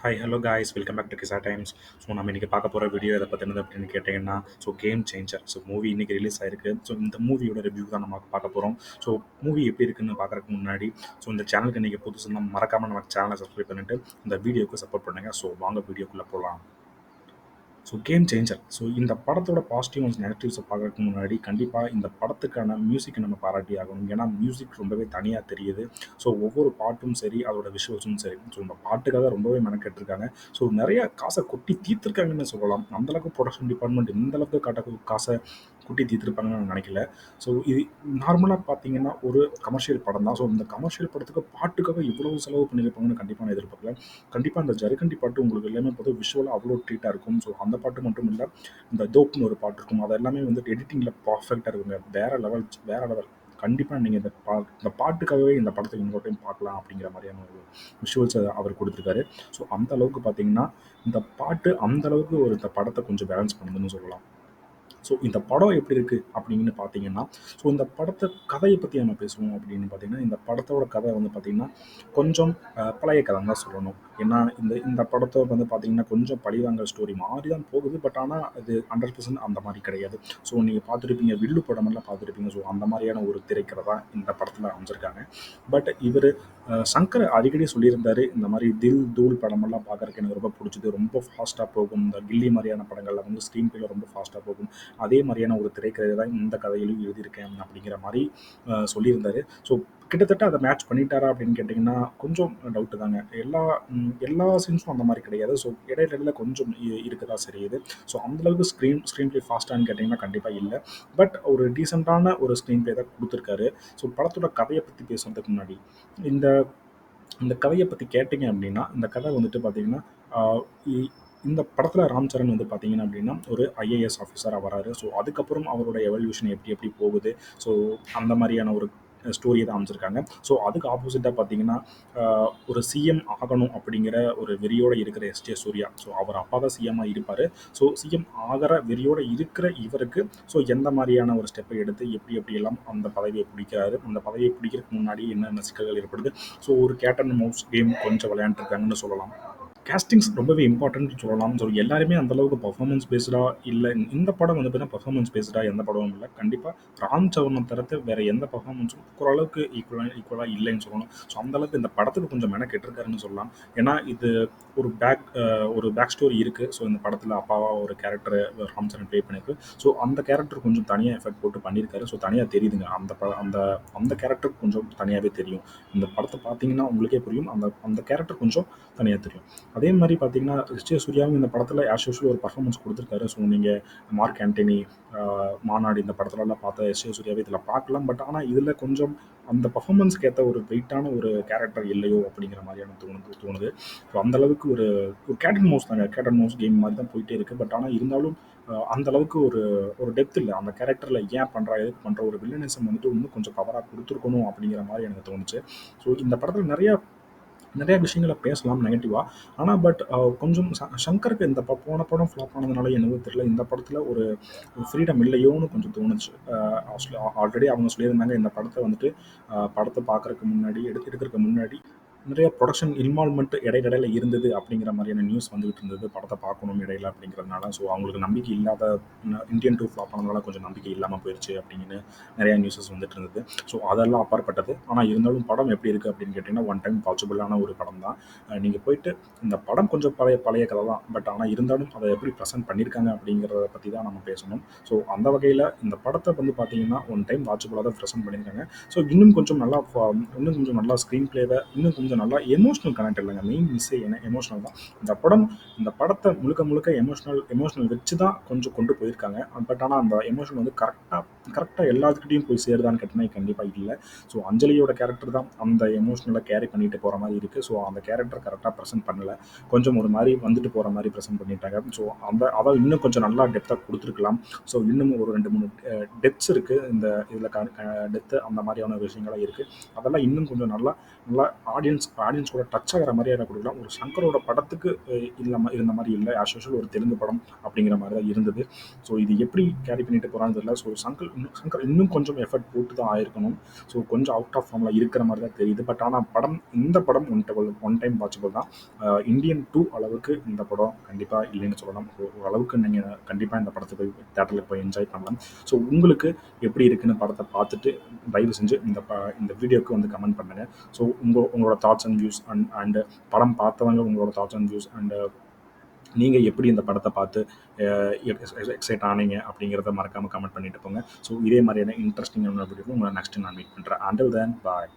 Hi hello guys welcome back to Kisa Times. So நம்ம இன்றைக்கி பார்க்க போகிற வீடியோ எதை பற்றினது அப்படின்னு கேட்டிங்கன்னா, கேம் சேஞ்சர். மூவி இன்றைக்கி ரிலீஸ் ஆயிருக்கு. இந்த மூவியோட ரிவ்யூ தான் நம்ம பார்க்க போகிறோம். மூவி எப்படி இருக்குன்னு பார்க்குறதுக்கு முன்னாடி இந்த சேனலுக்கு இன்றைக்கி புதுசுன்னா மறக்காமல் நம்ம சேனலை சப்ஸ்கிரைப் பண்ணிவிட்டு இந்த வீடியோவுக்கு சப்போர்ட் பண்ணுங்கள். வாங்க வீடியோக்குள்ளே போகலாம். Game changer. இந்த படத்தோட பாசிட்டிவ்ஸ் நெகட்டிவ்ஸை பார்க்கறதுக்கு முன்னாடி கண்டிப்பாக இந்த படத்துக்கான மியூசிக்கை நம்ம பாராட்டி ஆகணும். ஏன்னா மியூசிக் ரொம்பவே தனியாக தெரியுது. ஒவ்வொரு பாட்டும் சரி, அதோட விஷுவல்ஸும் சரி, இந்த பாட்டுக்காக ரொம்பவே மெனக்கெட்டுருக்காங்க. நிறைய காசை கொட்டி தீர்த்துருக்காங்கன்னு சொல்லலாம். அந்தளவுக்கு ப்ரொடக்ஷன் டிபார்ட்மெண்ட் இந்த அளவுக்கு காசை கொட்டி தீர்த்துருப்பாங்கன்னு நான் நினைக்கல. இது நார்மலாக பார்த்தீங்கன்னா ஒரு கமர்ஷியல் படம் தான். இந்த கமர்ஷியல் படத்துக்கு பாட்டுக்காக இவ்வளவு செலவு பண்ணியிருப்பாங்கன்னு கண்டிப்பாக நான் எதிர்பார்க்கல. கண்டிப்பாக அந்த ஜருகண்டி பாட்டு உங்களுக்கு எல்லாமே பார்த்தா விஷுவலாக அவ்வளோ ட்ரீட்டாக இருக்கும். அந்த பாட்டு மட்டும் இல்லை, இந்த தோப்னு ஒரு பாட்டு இருக்கும். அது எல்லாமே எடிட்டிங்கில் பர்ஃபெக்டாக இருக்குங்க. வேற லெவல். கண்டிப்பாக நீங்கள் இந்த பாட்டுக்காகவே இந்த படத்தை இன்னொரு டைம் பார்க்கலாம் அப்படிங்கிற மாதிரியான ஒரு விஷுவல்ஸை அவர் கொடுத்துருக்காரு. அந்த அளவுக்கு பார்த்தீங்கன்னா இந்த பாட்டு அந்த அளவுக்கு இந்த படத்தை கொஞ்சம் பேலன்ஸ் பண்ணுதுன்னு சொல்லலாம். இந்த படம் எப்படி இருக்குது அப்படின்னு பார்த்தீங்கன்னா, இந்த படத்தை கதையை பற்றி நம்ம பேசுவோம் அப்படின்னு பார்த்தீங்கன்னா, இந்த படத்தோட கதை பார்த்தீங்கன்னா கொஞ்சம் பழைய கதைன்னு தான் சொல்லணும். ஏன்னா இந்த இந்த படத்தை பார்த்தீங்கன்னா கொஞ்சம் பழிவாங்கல் ஸ்டோரி மாறி தான் போகுது. பட் ஆனால் அது 100% அந்த மாதிரி கிடையாது. நீங்கள் பார்த்துருப்பீங்க, வில்லு படமெல்லாம் பார்த்துருப்பீங்க. அந்த மாதிரியான ஒரு திரைக்கதை தான் இந்த படத்தில் அமைஞ்சிருக்காங்க. பட் இவர் சங்கர் அடிக்கடி சொல்லியிருந்தார், இந்த மாதிரி தில் தூள் படமெல்லாம் பார்க்குறதுக்கு எனக்கு ரொம்ப பிடிச்சது. ரொம்ப ஃபாஸ்ட்டாக போகும். இந்த கில்லி மாதிரியான படங்களில் ஸ்க்ரீன் பிளே ரொம்ப ஃபாஸ்ட்டாக போகும். அதே மாதிரியான ஒரு திரைக்கதை தான் இந்த கதையிலும் எழுதியிருக்கேன் அப்படிங்கிற மாதிரி சொல்லியிருந்தாரு. கிட்டத்தட்ட அதை மேட்ச் பண்ணிட்டாரா அப்படின்னு கேட்டிங்கன்னா கொஞ்சம் டவுட்டு தாங்க. எல்லா சீன்ஸும் அந்த மாதிரி கிடையாது. இடையில கொஞ்சம் இருக்கதா சரியுது. அந்தளவுக்கு ஸ்க்ரீன் பிளே ஃபாஸ்ட்டானு கேட்டிங்கன்னா கண்டிப்பாக இல்லை. பட் ஒரு டீசெண்டான ஒரு ஸ்க்ரீன் பிளே தான் கொடுத்துருக்காரு. படத்தோட கதையை பற்றி பேசுறதுக்கு முன்னாடி இந்த இந்த கதையை பற்றி கேட்டிங்க அப்படின்னா, இந்த கதை பார்த்தீங்கன்னா இந்த படத்தில் ராம் சரண் பார்த்தீங்கன்னா அப்படின்னா ஒரு ஐஏஎஸ் ஆஃபீஸராக வராரு. அதுக்கப்புறம் அவரோட எவல்யூஷன் எப்படி எப்படி போகுது. ஸோ அந்த மாதிரியான ஒரு ஸ்டோரியை தான் அமைச்சிருக்காங்க. அதுக்கு ஆப்போசிட்டாக பார்த்தீங்கன்னா ஒரு சிஎம் ஆகணும் அப்படிங்கிற ஒரு வெறியோடு இருக்கிற எஸ்ஜே சூர்யா. அவர் அப்பா தான் சிஎம்மாக இருப்பார். சிஎம் ஆகிற வெறியோடு இருக்கிற இவருக்கு எந்த மாதிரியான ஒரு ஸ்டெப்பை எடுத்து எப்படி எப்படியெல்லாம் அந்த பதவியை பிடிக்கிறாரு, அந்த பதவியை பிடிக்கிறதுக்கு முன்னாடி என்னென்ன சிக்கல்கள் ஏற்படுது. ஒரு கேட் அண்ட் மவுஸ் கேம் கொஞ்சம் விளையாண்டுருக்காங்கன்னு சொல்லலாம். கேஸ்டிங்ஸ் ரொம்பவே இம்பார்ட்டன்ட்னு சொல்லலாம். எல்லாருமே அந்தளவுக்கு பர்ஃபார்மன்ஸ் பேஸ்டாக இல்லை. இந்த படம் பார்த்தீங்கன்னா பர்ஃபார்மன்ஸ் பேஸ்டாக எந்த படமும் இல்லை. கண்டிப்பாக ராம் சரணை தவிர்த்து வேறு எந்த பர்ஃபார்மன்ஸும் ஓரளவுக்கு ஈக்குவலாக இல்லைன்னு சொல்லணும். அந்தளவுக்கு இந்த படத்துக்கு கொஞ்சம் மெனக்கெட்டுருக்காருன்னு சொல்லலாம். ஏன்னா இது ஒரு பேக் ஸ்டோரி இருக்குது. இந்த படத்தில் அப்பாவா ஒரு கேரக்டர் ராம் சரண் ப்ளே பண்ணியிருக்கு. அந்த கேரக்டர் கொஞ்சம் தனியாக எஃபெக்ட் போட்டு பண்ணியிருக்காரு. தனியாக தெரியுதுங்க. அந்த அந்த கேரக்டர் கொஞ்சம் தனியாகவே தெரியும். இந்த படத்தை பார்த்தீங்கன்னா உங்களுக்கே புரியும். அந்த அந்த கேரக்டர் கொஞ்சம் தனியாக தெரியும். அதே மாதிரி பார்த்தீங்கன்னா எஸ்ஜே சூர்யாவும் இந்த படத்தில் ஆஸ் யூஷுவல் ஒரு பர்ஃபார்மன்ஸ் கொடுத்துருக்காரு. நீங்கள் மார்க் ஆண்டனி, மாநாடு இந்த படத்துலலாம் பார்த்த எஸ்ஜே சூர்யாவே இதில் பார்க்கலாம். பட் ஆனால் இதில் கொஞ்சம் அந்த பர்ஃபார்மன்ஸ்க்கு ஏற்ற ஒரு வெயிட்டான ஒரு கேரக்டர் இல்லையோ அப்படிங்கிற மாதிரியான தோணுது. அந்தளவுக்கு ஒரு கேட் அண்ட் மவுஸ் தாங்க. கேட் அண்ட் மவுஸ் கேம் மாதிரி தான் போயிட்டே இருக்குது. பட் ஆனால் இருந்தாலும் அந்த அளவுக்கு ஒரு ஒரு டெப்த் இல்லை அந்த கேரக்டரில். ஏன் பண்ணுறா, எதுக்கு பண்ணுற ஒரு வில்லனிசம் இன்னும் கொஞ்சம் கவராக கொடுத்துருக்கணும் அப்படிங்கிற மாதிரி எனக்கு தோணுச்சு. இந்த படத்தில் நிறைய விஷயங்களை பேசலாம் நெகட்டிவாக. ஆனால் பட் கொஞ்சம் சங்கருக்கு இந்த போன படம் ஃப்ளாப் ஆனதுனால என்னவோ தெரியல, இந்த படத்தில் ஒரு ஃப்ரீடம் இல்லையோன்னு கொஞ்சம் தோணுச்சு. ஆல்ரெடி அவங்க சொல்லியிருந்தாங்க இந்த படத்தை படத்தை பார்க்குறதுக்கு முன்னாடி எடுக்கிறதுக்கு முன்னாடி நிறைய ப்ரொடக்ஷன் இன்வால்வ்மெண்ட் இடையில இருந்தது அப்படிங்கிற மாதிரியான நியூஸ் வந்துகிட்டு இருந்தது. படத்தை பார்க்கணும் இடையில அப்படிங்கிறதுனால. அவங்களுக்கு நம்பிக்கை இல்லாத இந்தியன் 2 ஃப்ளாப் ஆனதுனால கொஞ்சம் நம்பிக்கை இல்லாமல் போயிடுச்சு அப்படின்னு நிறையா நியூஸஸ் வந்துட்டு இருந்தது. அதெல்லாம் அப்பாற்பட்டது. ஆனால் இருந்தாலும் படம் எப்படி இருக்குது அப்படின்னு கேட்டிங்கன்னா ஒன் டைம் வாட்சபிளான ஒரு படம் தான். நீங்கள் போயிட்டு இந்த படம் கொஞ்சம் பழைய கதை தான். பட் ஆனால் இருந்தாலும் அதை எப்படி ப்ரெசென்ட் பண்ணியிருக்காங்க அப்படிங்கிறத பற்றி தான் நம்ம பேசணும். அந்த வகையில் இந்த படத்தை பார்த்தீங்கன்னா ஒன் டைம் வாட்சபிளாக தான் ப்ரெசென்ட் பண்ணியிருக்காங்க. இன்னும் கொஞ்சம் நல்லா ஸ்க்ரீன் பிளேவை இன்னும் கொஞ்சம் நல்லா எமோஷனல் கனெக்ட் இல்லைங்க. மெயின் மிஸ்ஸே எமோஷனல் தான். இந்த படத்தை முழுக்க முழுக்க எமோஷனல் வச்சு தான் கொஞ்சம் கொண்டு போயிருக்காங்க. பட் ஆனால் அந்த எமோஷன் கரெக்டாக எல்லாத்துக்கிட்டையும் போய் சேருதான்னு கேட்டிங்கன்னா கண்டிப்பாக இல்லை. அஞ்சலியோட கேரக்டர் தான் அந்த எமோஷனலை கேரி பண்ணிட்டு போகிற மாதிரி இருக்குது. அந்த கேரக்டர் கரெக்டாக ப்ரெசென்ட் பண்ணல. கொஞ்சம் ஒரு மாதிரி வந்துட்டு போகிற மாதிரி ப்ரெசென்ட் பண்ணிட்டாங்க. அதை இன்னும் கொஞ்சம் நல்லா டெப்த்தாக கொடுத்துருக்கலாம். இன்னும் ஒரு 2-3 டெப்த்ஸ் இருக்குது இந்த இதில். டெப்த்து அந்த மாதிரியான விஷயங்கள்லாம் இருக்குது. அதெல்லாம் இன்னும் கொஞ்சம் நல்லா ஆடியன்ஸ் கூட டச் ஆகிற மாதிரியான கொடுக்கலாம். ஒரு சங்கரோட படத்துக்கு இல்லாமல் இருந்த மாதிரி இல்லை. ஆஸ் யூஷுவல் ஒரு தெலுங்கு படம் அப்படிங்கிற மாதிரி தான் இருந்தது. ஸோ இது எப்படி கேரி பண்ணிட்டு போகிறான்னு தெரியல. ஸோ சங்கர் இன்னும் கொஞ்சம் எஃபர்ட் போட்டு தான் ஆயிருக்கணும். ஸோ கொஞ்சம் அவுட் ஆஃப் ஃபார்மில் இருக்கிற மாதிரி தான் தெரியுது. பட் ஆனால் இந்த படம் ஒன் டைம் வாட்சபிள் தான். இந்தியன் 2 அளவுக்கு இந்த படம் கண்டிப்பாக இல்லைன்னு சொல்லலாம். ஓரளவுக்கு நீங்கள் கண்டிப்பாக இந்த படத்தை போய் தேட்டரில் போய் என்ஜாய் பண்ணலாம். ஸோ உங்களுக்கு எப்படி இருக்குன்னு படத்தை பார்த்துட்டு தயவு செஞ்சு இந்த வீடியோக்கு வந்து கமெண்ட் பண்ணுங்கள். ஸோ உங்களோட தாட்ஸ் அண்ட் வியூஸ் அண்ட் படம் பார்த்தவங்க உங்களோட தாட்ஸ் அண்ட் வியூஸ் அண்ட் நீங்கள் எப்படி இந்த படத்தை பார்த்து எக்ஸைட் ஆனீங்க அப்படிங்கிறத மறக்காமல் கமெண்ட் பண்ணிட்டு போங்க. ஸோ இதே மாதிரியான இன்ட்ரெஸ்டிங்கான வீடியோ உங்களை நெக்ஸ்ட் நான் மீட் பண்ணுறேன். அண்டில் தென் பாய்.